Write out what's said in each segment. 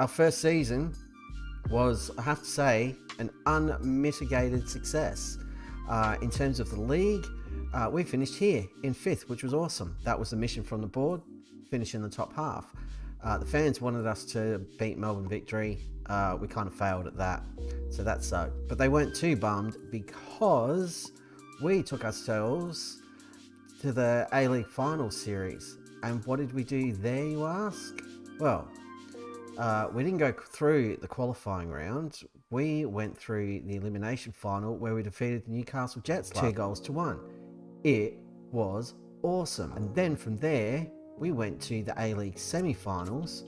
our first season was, I have to say, an unmitigated success. In terms of the league, we finished here in 5th, which was awesome. That was the mission from the board, finish in the top half. The fans wanted us to beat Melbourne Victory. We kind of failed at that, so that sucked. But they weren't too bummed because we took ourselves to the A-League Final Series. And what did we do there, you ask? Well, we didn't go through the qualifying round. We went through the elimination final where we defeated the Newcastle Jets 2-1. It was awesome. And then from there, we went to the A-League semi-finals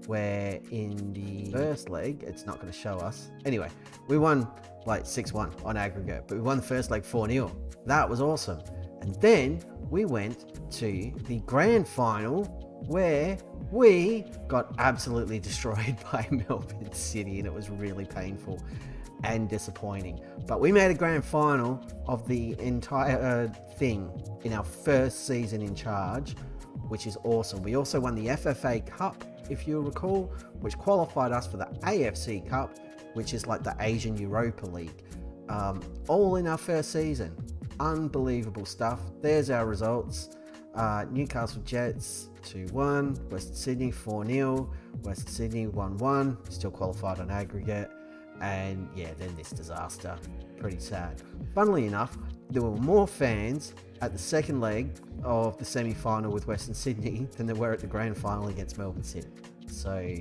where in the first leg, it's not going to show us. Anyway, we won like 6-1 on aggregate, but we won the first leg 4-0. That was awesome. And then we went to the grand final where we got absolutely destroyed by Melbourne City, and it was really painful and disappointing. But we made a grand final of the entire thing in our first season in charge, which is awesome. We also won the FFA Cup, if you recall, which qualified us for the AFC Cup, which is like the Asian Europa League. All in our first season. Unbelievable stuff. There's our results. Newcastle Jets 2-1, Western Sydney 4-0, Western Sydney 1-1, still qualified on aggregate, and yeah, then this disaster. Pretty sad. Funnily enough, there were more fans at the second leg of the semi-final with Western Sydney than there were at the grand final against Melbourne City. So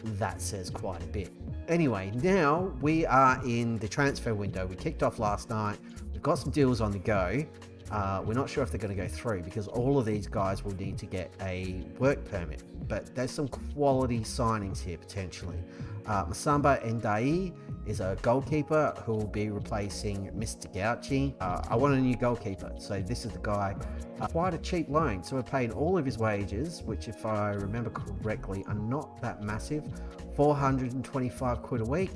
that says quite a bit. Anyway, now we are in the transfer window. We kicked off last night. We've got some deals on the go. We're not sure if they're going to go through because all of these guys will need to get a work permit, but there's some quality signings here potentially. Masamba Ndai is a goalkeeper who will be replacing Mr. Gauchi. I want a new goalkeeper, so this is the guy. Quite a cheap loan, so we're paying all of his wages, which if I remember correctly are not that massive. 425 quid a week,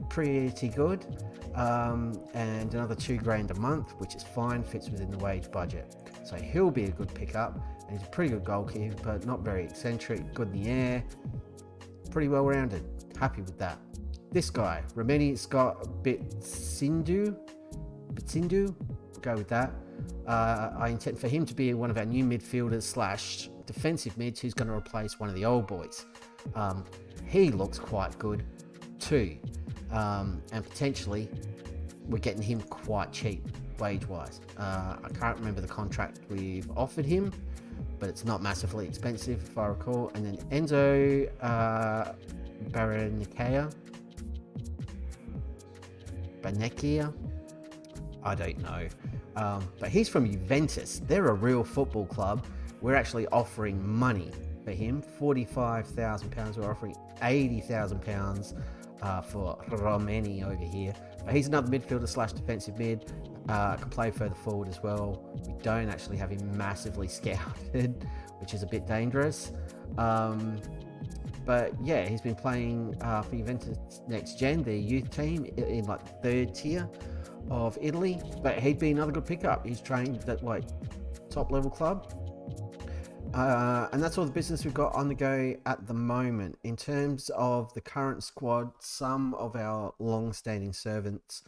pretty good. And another $2,000 a month, which is fine, fits within the wage budget. So he'll be a good pickup, and he's a pretty good goalkeeper, but not very eccentric, good in the air, pretty well rounded. Happy with that. This guy, Romeni Scott Bitsindu, we'll go with that. I intend for him to be one of our new midfielders / defensive mids who's going to replace one of the old boys. He looks quite good too. And potentially we're getting him quite cheap wage-wise. I can't remember the contract we've offered him, but it's not massively expensive if I recall. And then Enzo Baranekea, I don't know, but he's from Juventus. They're a real football club. We're actually offering money for him, £45,000. We're offering £80,000 for Romeni over here. But he's another midfielder / defensive mid. Can play further forward as well. We don't actually have him massively scouted, which is a bit dangerous. But yeah, he's been playing for Juventus Next Gen, their youth team, in like the 3rd tier of Italy. But he'd be another good pickup. He's trained at like top level club. And that's all the business we've got on the go at the moment. In terms of the current squad, some of our long-standing servants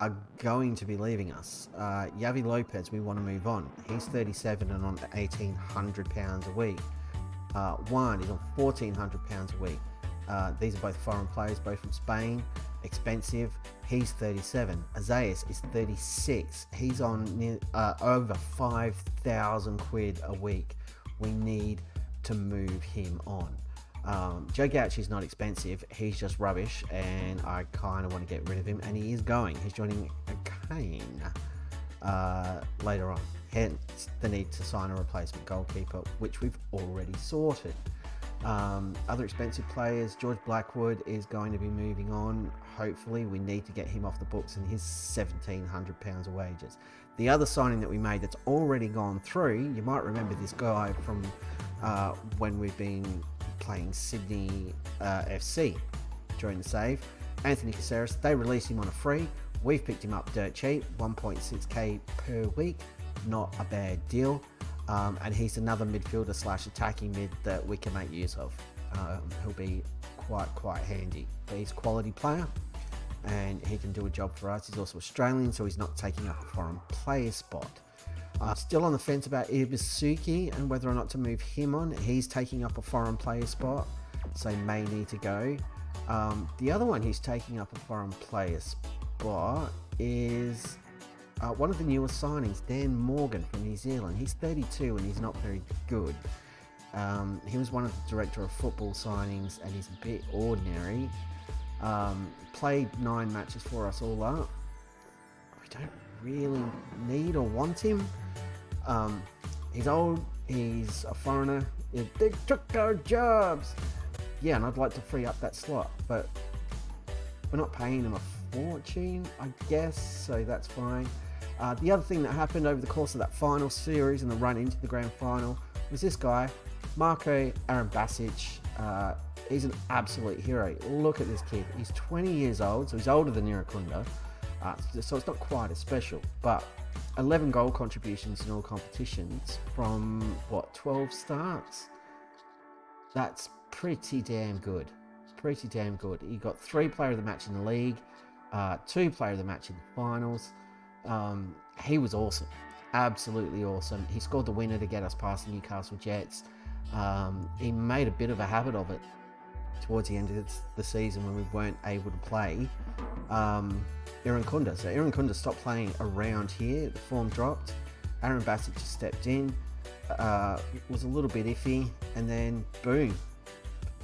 are going to be leaving us. Yavi Lopez, we want to move on. He's 37 and on £1,800 a week. Juan is on £1,400 a week. These are both foreign players, both from Spain. Expensive. He's 37. Azaias is 36. He's on over 5,000 quid a week. We need to move him on. Joe Gauchi's not expensive. He's just rubbish, and I kind of want to get rid of him. And he is going. He's joining Kane later on. Hence the need to sign a replacement goalkeeper, which we've already sorted. Other expensive players, George Blackwood is going to be moving on. Hopefully we need to get him off the books and his £1,700 of wages. The other signing that we made that's already gone through, you might remember this guy from when we've been playing Sydney FC during the save, Anthony Caceres. They released him on a free. We've picked him up dirt cheap, 1.6k per week. Not a bad deal. And he's another midfielder / attacking mid that we can make use of. He'll be quite handy. But he's a quality player and he can do a job for us. He's also Australian, so he's not taking up a foreign player spot. Still on the fence about Ibisuki and whether or not to move him on. He's taking up a foreign player spot, so may need to go. The other one who's taking up a foreign player spot is one of the newest signings, Dan Morgan from New Zealand. He's 32 and he's not very good. He was one of the director of football signings and he's a bit ordinary. Played 9 matches for us all up. We don't really need or want him. He's old, he's a foreigner, they took our jobs. Yeah, and I'd like to free up that slot, but we're not paying him a fortune, I guess, so that's fine. The other thing that happened over the course of that final series and the run into the grand final was this guy, Marko Arambasic. He's an absolute hero. Look at this kid. He's 20 years old, so he's older than Irakunda. So it's not quite as special, but 11 goal contributions in all competitions from 12 starts. That's pretty damn good. He got 3 player of the match in the league, 2 player of the match in the finals. He was awesome, absolutely awesome. He scored the winner to get us past the Newcastle Jets. He made a bit of a habit of it towards the end of the season when we weren't able to play Irankunda. So Irankunda stopped playing around here, the form dropped. Aaron Bassett just stepped in, was a little bit iffy, and then boom,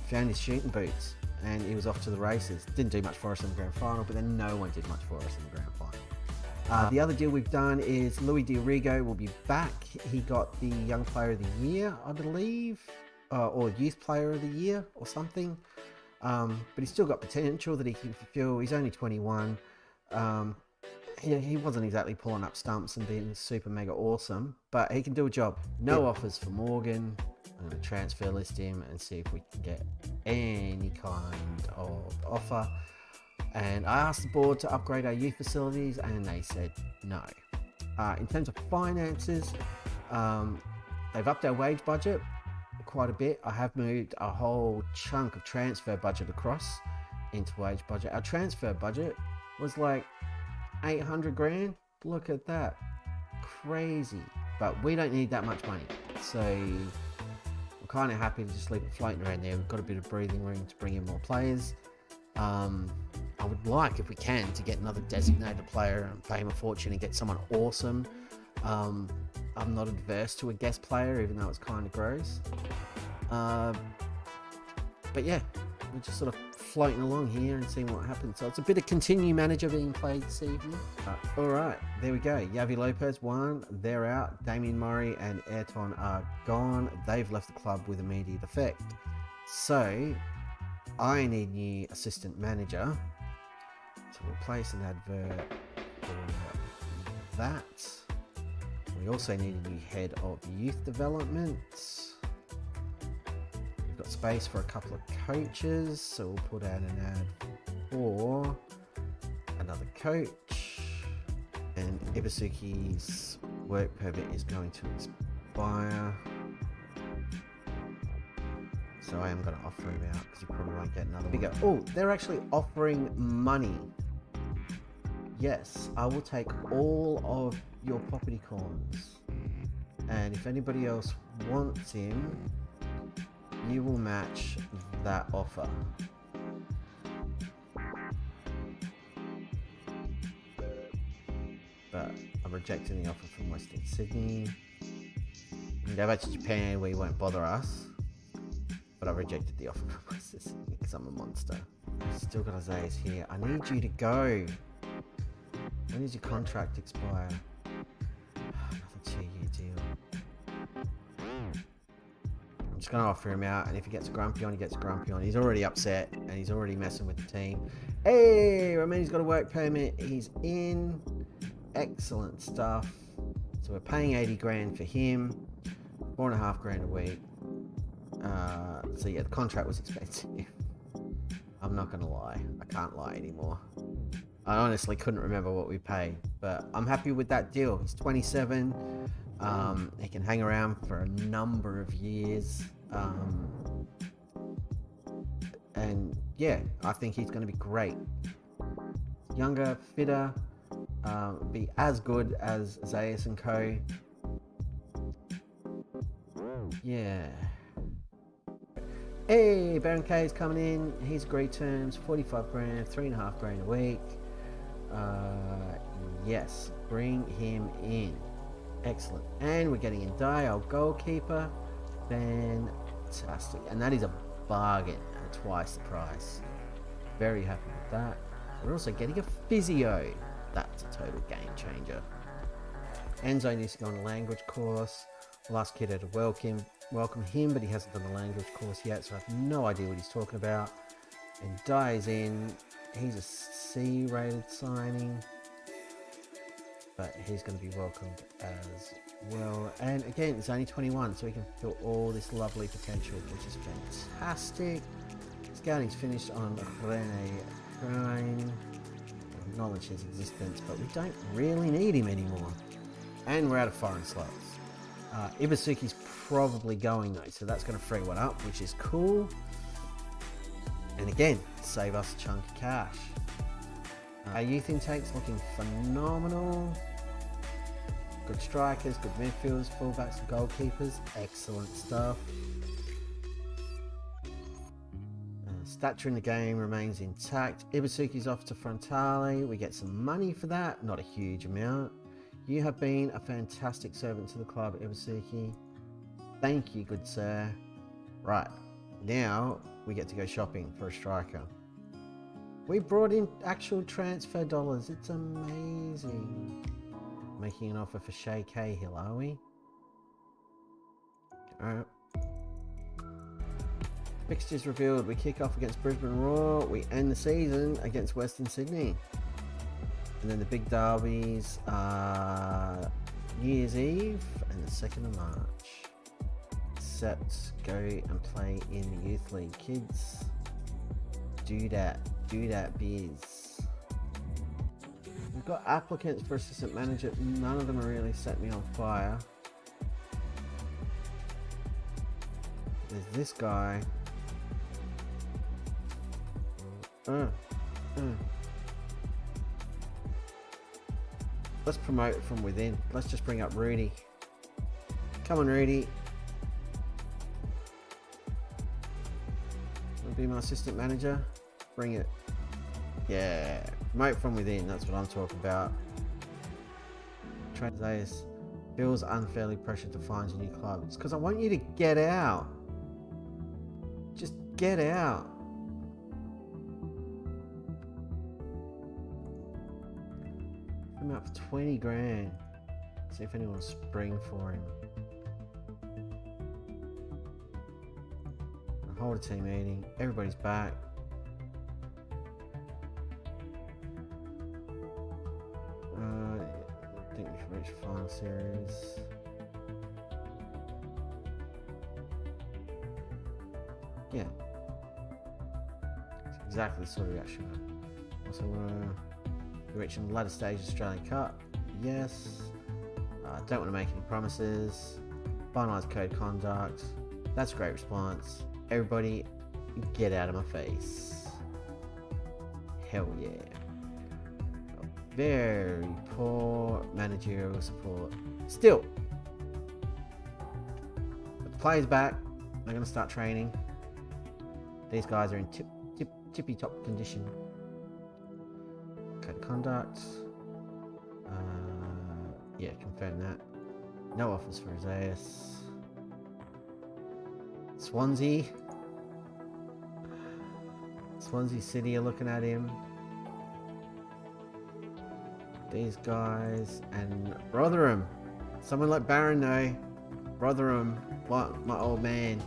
found his shooting boots and he was off to the races. Didn't do much for us in the grand final, but then no one did much for us in the grand final. The other deal we've done is Louis Diorigo will be back. He got the Young Player of the Year, I believe, or Youth Player of the Year or something. But he's still got potential that he can fulfill. He's only 21. He wasn't exactly pulling up stumps and being super mega awesome, but he can do a job. No offers for Morgan. I'm going to transfer list him and see if we can get any kind of offer. And I asked the board to upgrade our youth facilities and they said no. In terms of finances, they've upped our wage budget quite a bit. I have moved a whole chunk of transfer budget across into wage budget. Our transfer budget was like 800 grand. Look at that. Crazy. But we don't need that much money. So I'm kind of happy to just leave it floating around there. We've got a bit of breathing room to bring in more players. I would like, if we can, to get another designated player and pay him a fortune and get someone awesome. I'm not adverse to a guest player, even though it's kind of gross. But yeah, we're just sort of floating along here and seeing what happens. So it's a bit of continue manager being played this evening. All right, there we go. Yavi Lopez won. They're out. Damien Murray and Ayrton are gone. They've left the club with immediate effect. So I need new assistant manager to replace an advert for that. We also need a new head of youth development. We've got space for a couple of coaches, so we'll put out an ad for another coach. And Ibisuki's work permit is going to expire, so I am going to offer him out because he probably won't get another one. Oh, they're actually offering money. Yes, I will take all of your property coins, and if anybody else wants him, you will match that offer. But I'm rejecting the offer from Western Sydney. You can go back to Japan where you won't bother us, but I rejected the offer from Western Sydney because I'm a monster. I've still got Isaiah's here. I need you to go. When does your contract expire? Another 2-year deal. I'm just going to offer him out, and if he gets grumpy on, he gets grumpy on. He's already upset, and he's already messing with the team. Hey, Roman's got a work permit. He's in. Excellent stuff. So we're paying 80 grand for him. 4.5 grand a week. So yeah, the contract was expensive. I'm not going to lie. I can't lie anymore. I honestly couldn't remember what we paid, but I'm happy with that deal. He's 27. He can hang around for a number of years. And yeah, I think he's going to be great. Younger, fitter, be as good as Zayas and co. Yeah. Hey, Baron K is coming in. He's agreed terms, 45 grand, 3.5 grand a week. Yes, bring him in. Excellent. And we're getting in Dai, our goalkeeper. Fantastic. And that is a bargain at twice the price. Very happy with that. We're also getting a physio. That's a total game changer. Enzo needs to go on a language course. Last kid had to welcome him, but he hasn't done the language course yet, so I have no idea what he's talking about. And Dai's in. He's a C-rated signing, but he's going to be welcomed as well. And again, it's only 21, so he can feel all this lovely potential, which is fantastic. Scouting's finished on Rene Crane. Acknowledge his existence, but we don't really need him anymore. And we're out of foreign slots. Ibasuki's probably going though, so that's going to free one up, which is cool. And again, save us a chunk of cash. Our youth intake's looking phenomenal. Good strikers, good midfielders, fullbacks and goalkeepers. Excellent stuff. Stature in the game remains intact. Ibasuki's off to Frontale. We get some money for that, not a huge amount. You have been a fantastic servant to the club, Ibasuki. Thank you, good sir. Right, now we get to go shopping for a striker. We brought in actual transfer dollars. It's amazing. Making an offer for Shay Cahill, are we? Alright. Fixtures revealed. We kick off against Brisbane Roar. We end the season against Western Sydney. And then the big derbies are New Year's Eve and the 2nd of March. Except go and play in the Youth League. Kids, do that biz. We've got applicants for assistant manager. None of them are really set me on fire. There's this guy. Let's promote from within. Let's just bring up Rudy. Come on, Rudy. Wanna be my assistant manager? Bring it. Yeah. Promote from within. That's what I'm talking about. Zayas feels unfairly pressured to find a new club. It's because I want you to get out. Just get out. I'm up for 20 grand. See if anyone will spring for him. I'll hold a team meeting. Everybody's back. I think we should reach final series. Yeah. It's exactly the sort of reaction. Also, we're reaching the latter stage of Australian Cup. Yes. Don't want to make any promises. Finalised code of conduct. That's a great response. Everybody, get out of my face. Hell yeah. Very poor managerial support. Still. But the players back. They're going to start training. These guys are in tippy top condition. Code of conduct. Yeah, confirm that. No offers for Isaias. Swansea City are looking at him. These guys and Rotherham. Someone like Barron though. Rotherham, what my old man.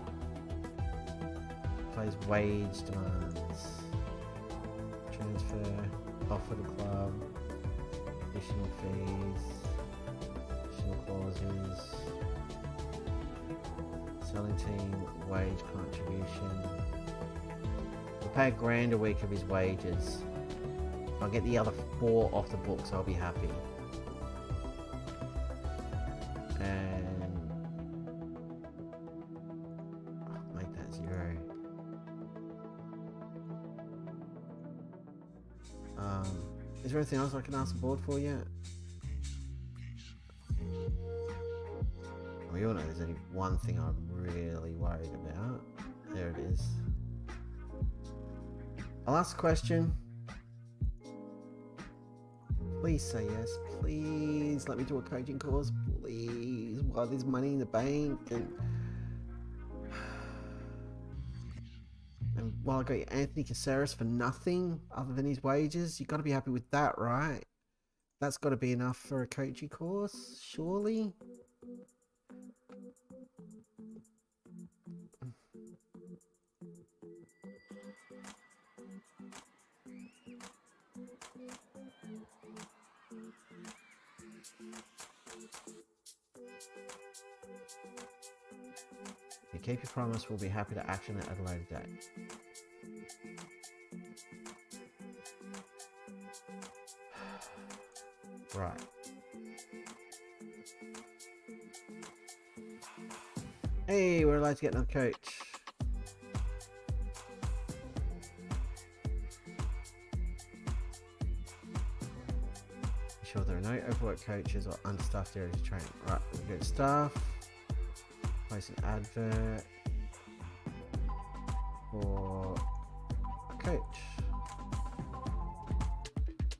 Plays wage demands. Transfer, offer the club, additional fees, additional clauses, selling team wage contribution. We'll pay $1,000 a week of his wages. I'll get the other 4 off the books, I'll be happy. And make that 0. Is there anything else I can ask the board for yet? We all know there's only one thing I'm really worried about. There it is. I'll ask a question. Please say yes. Please let me do a coaching course. Please. While there's money in the bank and while I got Anthony Caceres for nothing other than his wages, you got to be happy with that, right? That's got to be enough for a coaching course, surely. If you keep your promise, we'll be happy to action it at a later date. Right. Hey, we're allowed to get another coach. Sure, there are no overworked coaches or understaffed areas of training. Right, we go to staff. Place an advert for a coach.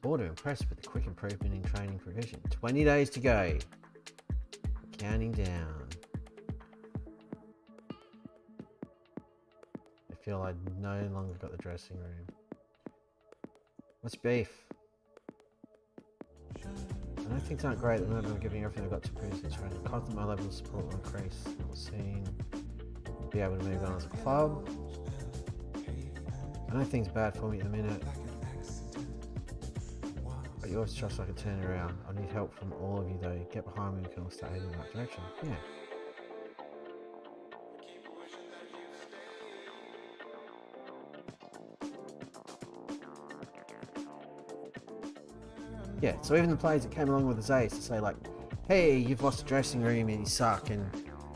Board are impressed with the quick improvement in training provision. 20 days to go. Counting down. I feel I no longer got the dressing room. What's beef? I know things aren't great at the moment. I'm giving everything I've got to preseason training. Constant my level of support will increase. We'll soon be able to move on as a club. I know things are bad for me at the minute, but you always trust I can turn it around. I need help from all of you though. Get behind me, we can all start heading in the right direction. Yeah. Yeah, so even the players that came along with his ace to say like, hey, you've lost the dressing room and you suck and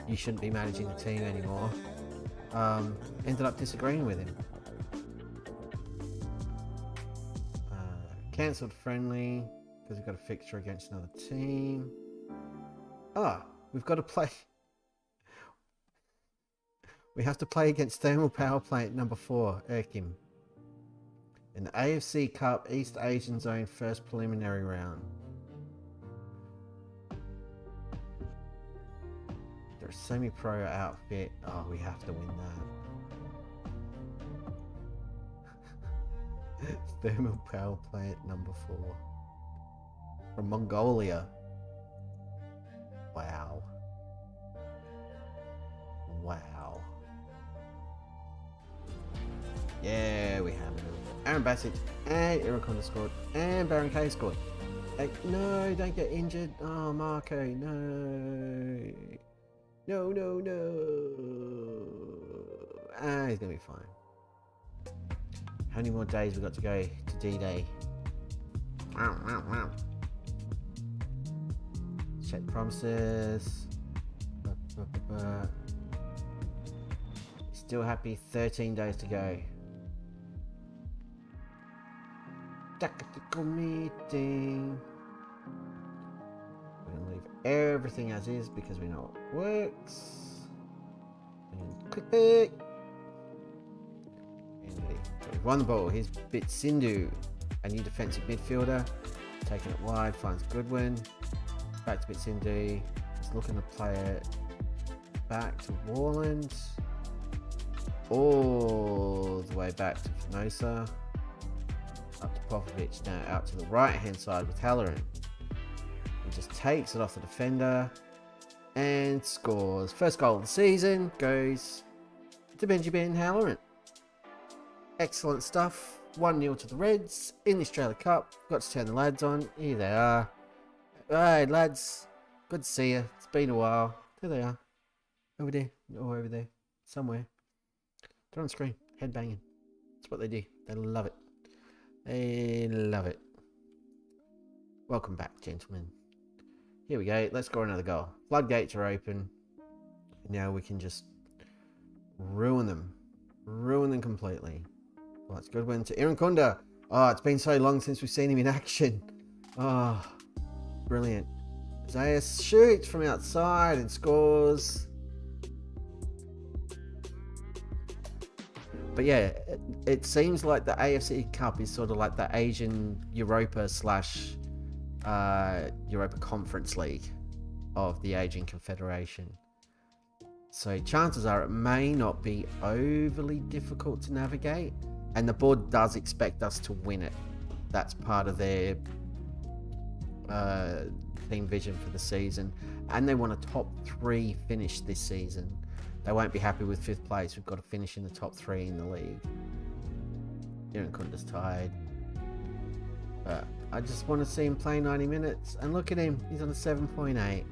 you shouldn't be managing the team anymore, ended up disagreeing with him. Cancelled friendly because we've got a fixture against another team. We've got to play. We have to play against Thermal Power Plant number 4, Erkim. In the AFC Cup East Asian Zone first preliminary round. They're a semi-pro outfit. Oh, we have to win that. Thermal Power Plant number 4. From Mongolia. Wow. Wow. Yeah, we have it. Aaron Bassett and Iraconda scored and Baron K scored. No, don't get injured. Oh, Marco, no. No. He's gonna be fine. How many more days we got to go to D-Day? Check the promises. Still happy, 13 days to go. Tactical meeting. We're going to leave everything as is because we know it works. And click it. And we've won the ball. Here's Bitsindu, a new defensive midfielder. Taking it wide, finds Goodwin. Back to Bitsindu. He's looking to play it back to Warland. All the way back to Fenosa. Up to Popovic, now out to the right hand side with Halloran. He just takes it off the defender and scores. First goal of the season goes to Benjamin Halloran. Excellent stuff. 1-0 to the Reds in the Australia Cup. Got to turn the lads on. Here they are. Alright, lads. Good to see you. It's been a while. There they are. Over there. Or over there. Somewhere. They're on screen. Head banging. That's what they do. They love it. They love it. Welcome back, gentlemen. Here we go. Let's score another goal. Floodgates are open. Now we can just ruin them. Ruin them completely. Well, that's a good win to Iraconda. Oh, it's been so long since we've seen him in action. Oh, brilliant. Zayas shoots from outside and scores. But yeah, it seems like the AFC Cup is sort of like the Asian Europa / Europa Conference League of the Asian Confederation. So chances are it may not be overly difficult to navigate, and the board does expect us to win it. That's part of their team vision for the season, and they want a top 3 finish this season. They won't be happy with 5th place. We've got to finish in the top 3 in the league. Irankunda's tied. But I just want to see him play 90 minutes. And look at him. He's on a 7.8.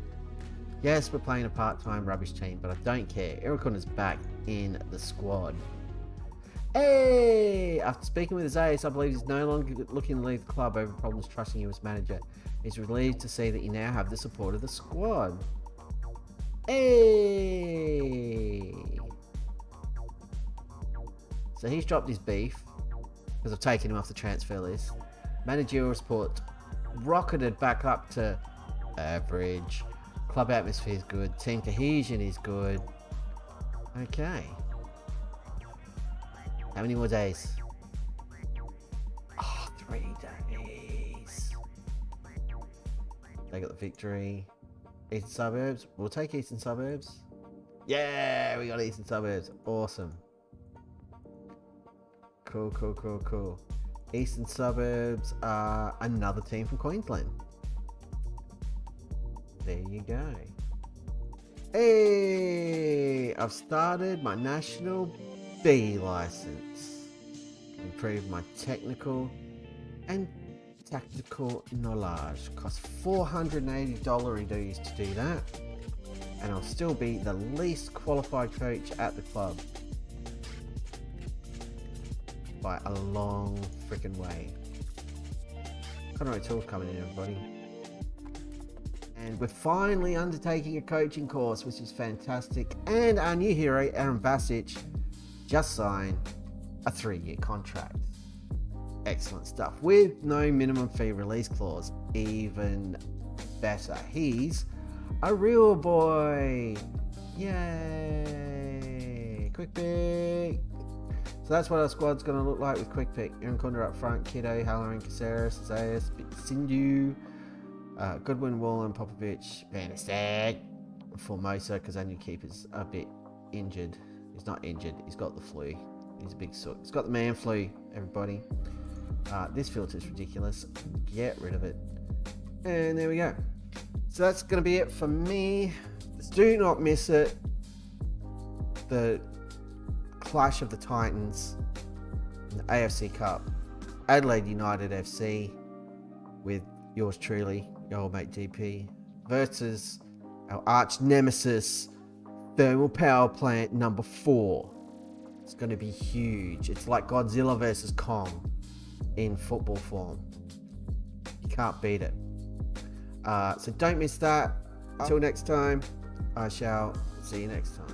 Yes, we're playing a part-time rubbish team, but I don't care. Irakunda's back in the squad. Hey! After speaking with his ace, I believe he's no longer looking to leave the club over problems trusting you as manager. He's relieved to see that you now have the support of the squad. Hey! So he's dropped his beef because I've taken him off the transfer list. Managerial support rocketed back up to average. Club atmosphere is good. Team cohesion is good. Okay. How many more days? Oh, 3 days. They got the victory. Eastern Suburbs. We'll take Eastern Suburbs. Yeah, we got Eastern Suburbs. Awesome. Cool. Eastern Suburbs are another team from Queensland. There you go. Hey, I've started my National B license. Improve my technical and tactical knowledge. Costs $480 dues to do that, and I'll still be the least qualified coach at the club by a long freaking way. Conroy Tools coming in, everybody. And we're finally undertaking a coaching course, which is fantastic. And our new hero, Aaron Basic, just signed a 3-year contract. Excellent stuff. With no minimum fee release clause. Even better. He's a real boy. Yay. Quick pick. So that's what our squad's going to look like with quick pick. Irankunda up front, Kiddo, Halloran, Caceres, Zayas, Sindhu, Goodwin, Wheelin, Popovich, Banistag, Formosa, because our new keeper's a bit injured. He's not injured, he's got the flu. He's a big soot. He's got the man flu, everybody. This filter's ridiculous. Get rid of it. And there we go. So that's going to be it for me. Do not miss it. The Clash of the Titans in the AFC Cup. Adelaide United FC with yours truly, your old mate DP, versus our arch nemesis, Thermal Power Plant number 4. It's going to be huge. It's like Godzilla versus Kong in football form. You can't beat it. So don't miss that. Until next time, I shall see you next time.